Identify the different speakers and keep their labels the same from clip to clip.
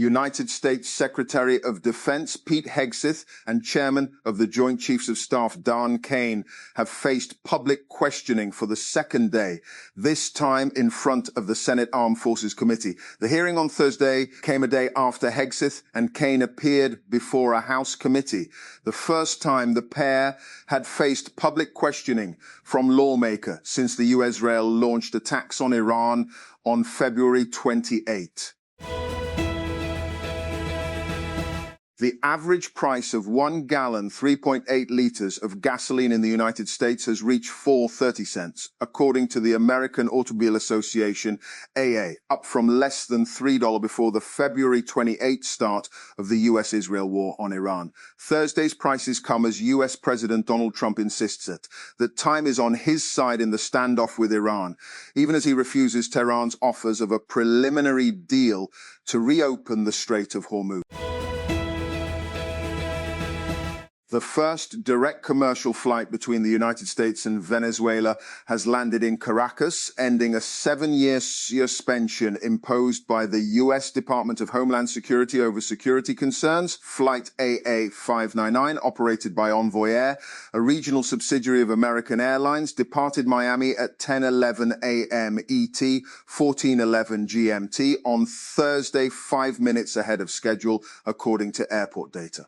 Speaker 1: United States Secretary of Defense Pete Hegseth and Chairman of the Joint Chiefs of Staff Don Kane have faced public questioning for the second day, this time in front of the Senate Armed Forces Committee. The hearing on Thursday came a day after Hegseth and Kane appeared before a House committee, the first time the pair had faced public questioning from lawmakers since the U.S.-Israel launched attacks on Iran on February 28. The average price of 1 gallon, 3.8 liters of gasoline in the United States has reached 4.30 cents, according to the American Automobile Association, AA, up from less than $3 before the February 28 start of the U.S.-Israel war on Iran. Thursday's prices come as U.S. President Donald Trump insists that time is on his side in the standoff with Iran, even as he refuses Tehran's offers of a preliminary deal to reopen the Strait of Hormuz. The first direct commercial flight between the United States and Venezuela has landed in Caracas, ending a 7-year suspension imposed by the U.S. Department of Homeland Security over security concerns. Flight AA599, operated by Envoy Air, a regional subsidiary of American Airlines, departed Miami at 10:11 a.m. ET, 14:11 GMT on Thursday, 5 minutes ahead of schedule, according to airport data.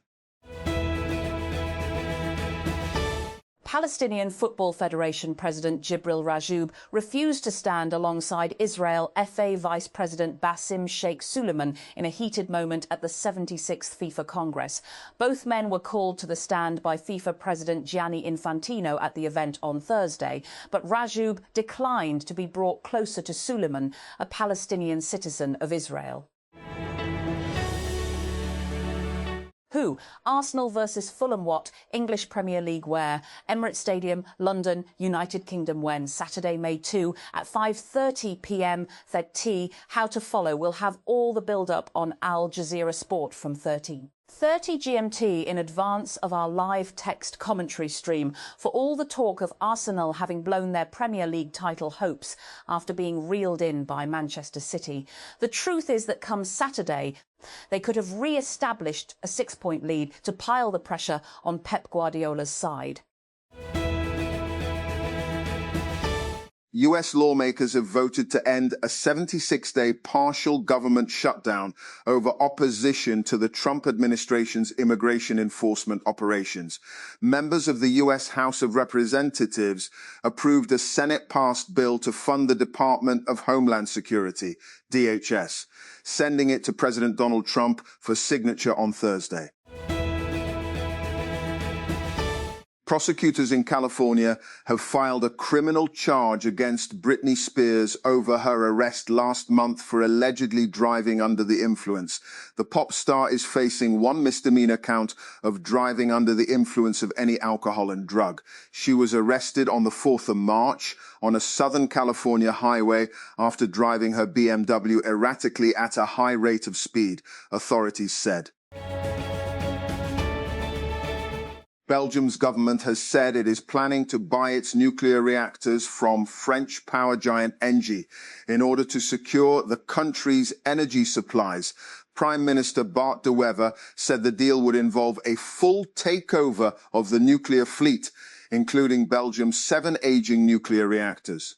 Speaker 2: Palestinian Football Federation President Jibril Rajoub refused to stand alongside Israel FA Vice President Bassem Sheikh Suleiman in a heated moment at the 76th FIFA Congress. Both men were called to the stand by FIFA President Gianni Infantino at the event on Thursday, but Rajoub declined to be brought closer to Suleiman, a Palestinian citizen of Israel. Who? Arsenal versus Fulham what? English Premier League where? Emirates Stadium, London, United Kingdom when? Saturday, May 2 at 5:30 p.m. T. How to follow. We'll have all the build-up on Al Jazeera Sport from 13:30 GMT in advance of our live text commentary stream for all the talk of Arsenal having blown their Premier League title hopes after being reeled in by Manchester City. The truth is that come Saturday, they could have re-established a 6-point lead to pile the pressure on Pep Guardiola's side.
Speaker 1: U.S. lawmakers have voted to end a 76-day partial government shutdown over opposition to the Trump administration's immigration enforcement operations. Members of the U.S. House of Representatives approved a Senate-passed bill to fund the Department of Homeland Security, DHS, sending it to President Donald Trump for signature on Thursday. Prosecutors in California have filed a criminal charge against Britney Spears over her arrest last month for allegedly driving under the influence. The pop star is facing 1 misdemeanor count of driving under the influence of any alcohol and drug. She was arrested on the 4th of March on a Southern California highway after driving her BMW erratically at a high rate of speed, authorities said. Belgium's government has said it is planning to buy its nuclear reactors from French power giant Engie in order to secure the country's energy supplies. Prime Minister Bart de Wever said the deal would involve a full takeover of the nuclear fleet, including Belgium's 7 aging nuclear reactors.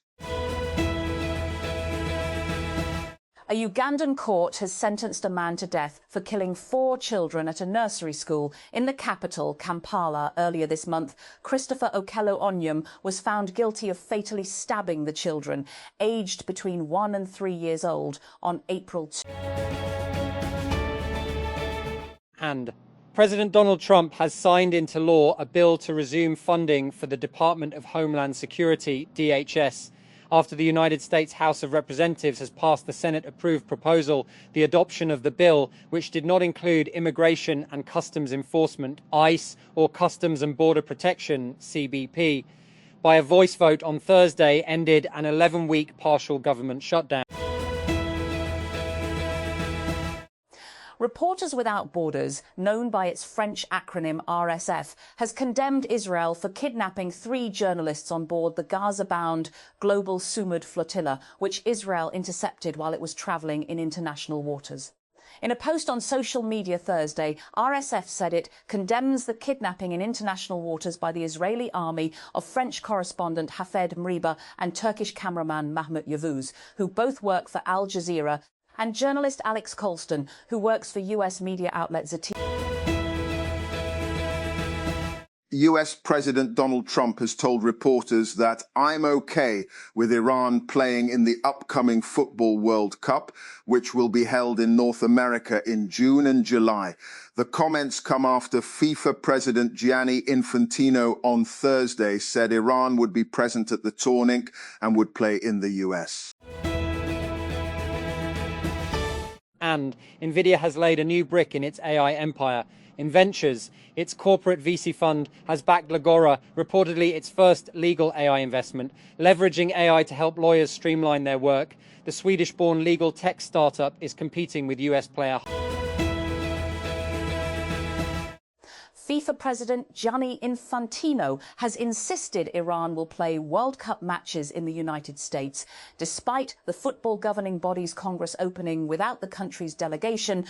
Speaker 2: A Ugandan court has sentenced a man to death for killing 4 children at a nursery school in the capital, Kampala, earlier this month. Christopher Okello Onyem was found guilty of fatally stabbing the children, aged between 1 and 3 years old, on April 2.
Speaker 3: And President Donald Trump has signed into law a bill to resume funding for the Department of Homeland Security, DHS. After the United States House of Representatives has passed the Senate-approved proposal, the adoption of the bill, which did not include Immigration and Customs Enforcement, ICE, or Customs and Border Protection, CBP, by a voice vote on Thursday, ended an 11-week partial government shutdown.
Speaker 2: Reporters Without Borders, known by its French acronym RSF, has condemned Israel for kidnapping 3 journalists on board the Gaza-bound Global Sumud flotilla, which Israel intercepted while it was travelling in international waters. In a post on social media Thursday, RSF said it condemns the kidnapping in international waters by the Israeli army of French correspondent Hafed Mriba and Turkish cameraman Mahmout Yavuz, who both work for Al Jazeera, and journalist Alex Colston, who works for US media outlet Zati.
Speaker 1: US President Donald Trump has told reporters that I'm okay with Iran playing in the upcoming Football World Cup, which will be held in North America in June and July. The comments come after FIFA President Gianni Infantino on Thursday said Iran would be present at the tournament and would play in the US.
Speaker 3: And Nvidia has laid a new brick in its AI empire. In ventures, its corporate VC fund has backed Legora, reportedly its first legal AI investment, leveraging AI to help lawyers streamline their work. The Swedish-born legal tech startup is competing with US player.
Speaker 2: FIFA President Gianni Infantino has insisted Iran will play World Cup matches in the United States, despite the football governing body's Congress opening without the country's delegation,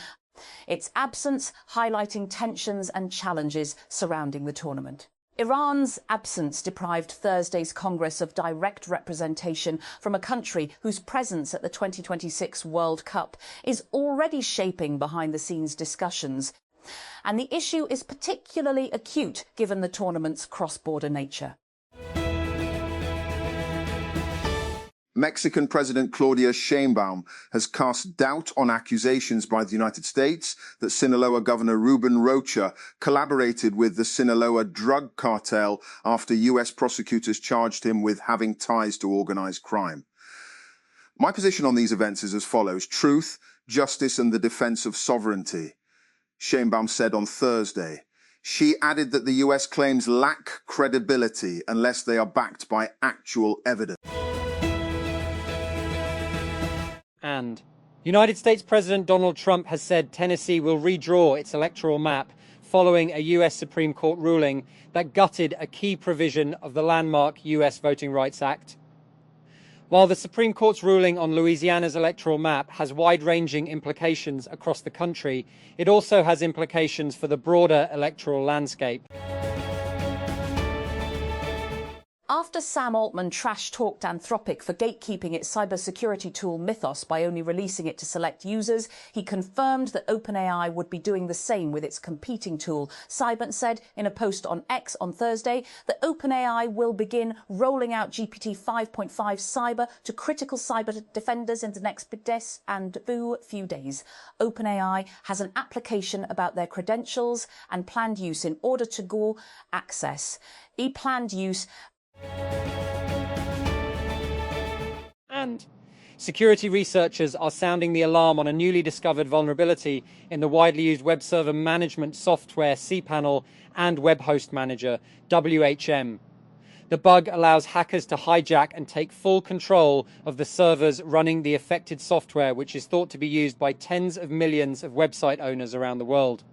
Speaker 2: its absence highlighting tensions and challenges surrounding the tournament. Iran's absence deprived Thursday's Congress of direct representation from a country whose presence at the 2026 World Cup is already shaping behind-the-scenes discussions. And the issue is particularly acute given the tournament's cross-border nature.
Speaker 1: Mexican President Claudia Sheinbaum has cast doubt on accusations by the United States that Sinaloa Governor Ruben Rocha collaborated with the Sinaloa drug cartel after U.S. prosecutors charged him with having ties to organized crime. My position on these events is as follows: truth, justice, and the defense of sovereignty, Sheinbaum said on Thursday. She added that the U.S. claims lack credibility unless they are backed by actual evidence.
Speaker 3: And United States President Donald Trump has said Tennessee will redraw its electoral map following a US Supreme Court ruling that gutted a key provision of the landmark US Voting Rights Act. While the Supreme Court's ruling on Louisiana's electoral map has wide-ranging implications across the country, it also has implications for the broader electoral landscape.
Speaker 2: After Sam Altman trash-talked Anthropic for gatekeeping its cybersecurity tool Mythos by only releasing it to select users, he confirmed that OpenAI would be doing the same with its competing tool. Cybert said in a post on X on Thursday that OpenAI will begin rolling out GPT 5.5 Cyber to critical cyber defenders in the next few days. OpenAI has an application about their credentials and planned use in order to go access. Planned use.
Speaker 3: And security researchers are sounding the alarm on a newly discovered vulnerability in the widely used web server management software cPanel and web host manager WHM. The bug allows hackers to hijack and take full control of the servers running the affected software, which is thought to be used by tens of millions of website owners around the world.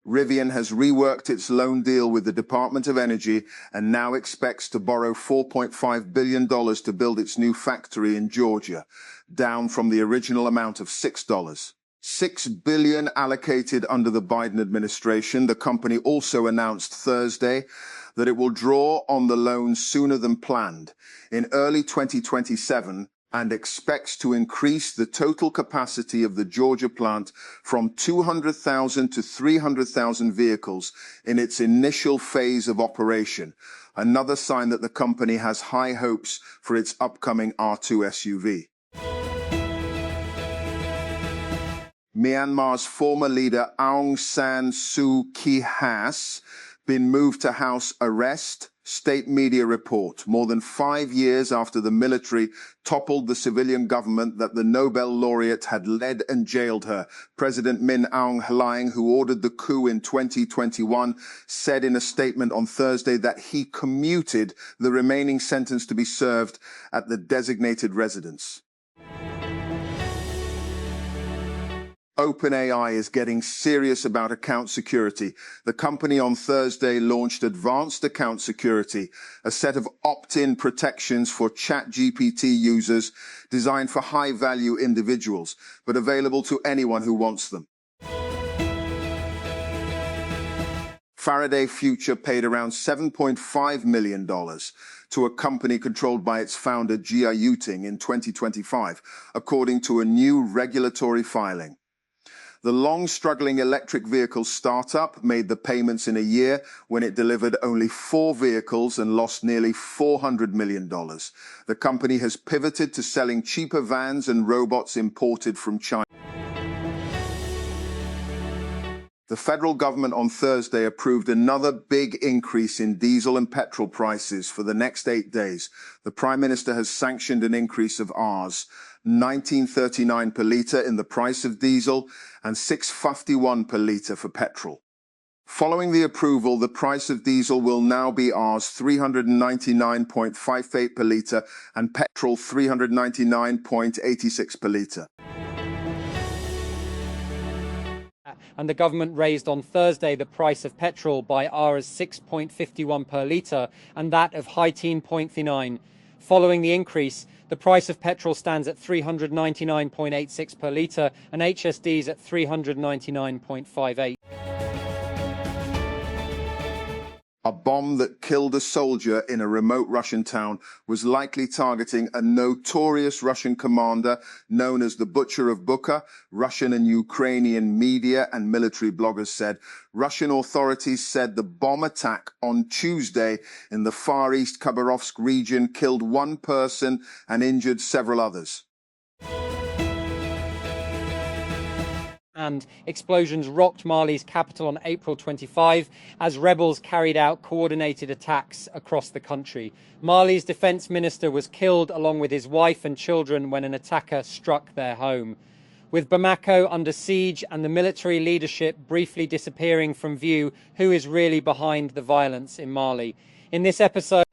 Speaker 1: Rivian has reworked its loan deal with the Department of Energy and now expects to borrow $4.5 billion to build its new factory in Georgia, down from the original amount of $6. $6 billion allocated under the Biden administration. The company also announced Thursday that it will draw on the loan sooner than planned, in early 2027, and expects to increase the total capacity of the Georgia plant from 200,000 to 300,000 vehicles in its initial phase of operation, another sign that the company has high hopes for its upcoming R2 SUV. Myanmar's former leader Aung San Suu Kyi has been moved to house arrest, state media report, more than 5 years after the military toppled the civilian government that the Nobel laureate had led and jailed her. President Min Aung Hlaing, who ordered the coup in 2021, said in a statement on Thursday that he commuted the remaining sentence to be served at the designated residence. OpenAI is getting serious about account security. The company on Thursday launched Advanced Account Security, a set of opt-in protections for ChatGPT users designed for high-value individuals, but available to anyone who wants them. Faraday Future paid around $7.5 million to a company controlled by its founder Jia Yuting in 2025, according to a new regulatory filing. The long-struggling electric vehicle startup made the payments in a year when it delivered only 4 vehicles and lost nearly $400 million. The company has pivoted to selling cheaper vans and robots imported from China. The federal government on Thursday approved another big increase in diesel and petrol prices for the next 8 days. The Prime Minister has sanctioned an increase of Rs. 19.39 per litre in the price of diesel and 6.51 per litre for petrol. Following the approval, the price of diesel will now be Rs. 399.58 per litre and petrol 399.86 per litre.
Speaker 3: And the government raised on Thursday the price of petrol by Rs 6.51 per litre and that of high-teen 0.39. Following the increase, the price of petrol stands at 399.86 per litre and HSDs at 399.58.
Speaker 1: A bomb that killed a soldier in a remote Russian town was likely targeting a notorious Russian commander known as the Butcher of Bucha. Russian and Ukrainian media and military bloggers said. Russian authorities said the bomb attack on Tuesday in the Far East Khabarovsk region killed 1 person and injured several others.
Speaker 3: And explosions rocked Mali's capital on April 25 as rebels carried out coordinated attacks across the country. Mali's defense minister was killed along with his wife and children when an attacker struck their home. With Bamako under siege and the military leadership briefly disappearing from view, who is really behind the violence in Mali? In this episode,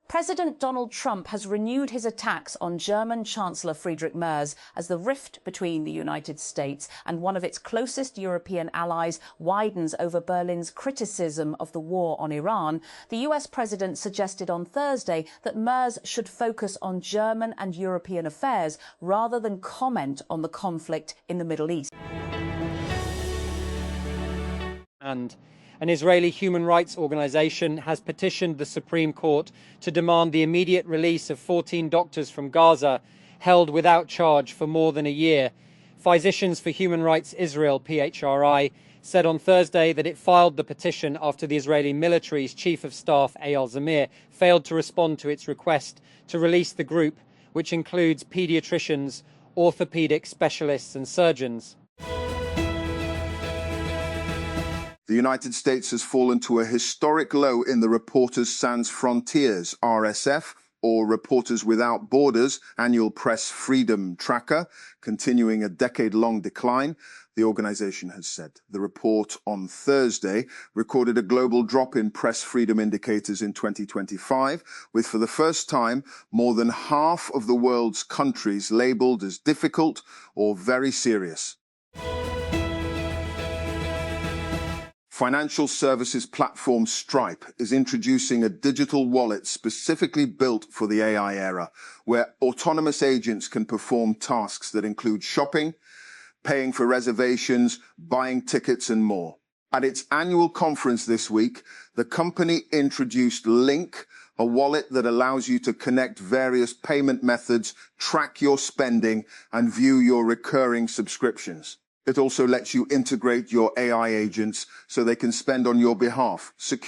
Speaker 2: President Donald Trump has renewed his attacks on German Chancellor Friedrich Merz as the rift between the United States and one of its closest European allies widens over Berlin's criticism of the war on Iran. The US president suggested on Thursday that Merz should focus on German and European affairs rather than comment on the conflict in the Middle East.
Speaker 3: And an Israeli human rights organization has petitioned the Supreme Court to demand the immediate release of 14 doctors from Gaza held without charge for more than a year. Physicians for Human Rights Israel, PHRI, said on Thursday that it filed the petition after the Israeli military's chief of staff, Eyal Zamir, failed to respond to its request to release the group, which includes pediatricians, orthopedic specialists and surgeons.
Speaker 1: The United States has fallen to a historic low in the Reporters Sans Frontières, RSF, or Reporters Without Borders, annual press freedom tracker, continuing a decade-long decline, the organization has said. The report on Thursday recorded a global drop in press freedom indicators in 2025, with for the first time more than half of the world's countries labeled as difficult or very serious. Financial services platform Stripe is introducing a digital wallet specifically built for the AI era, where autonomous agents can perform tasks that include shopping, paying for reservations, buying tickets, and more. At its annual conference this week, the company introduced Link, a wallet that allows you to connect various payment methods, track your spending, and view your recurring subscriptions. It also lets you integrate your AI agents so they can spend on your behalf, secure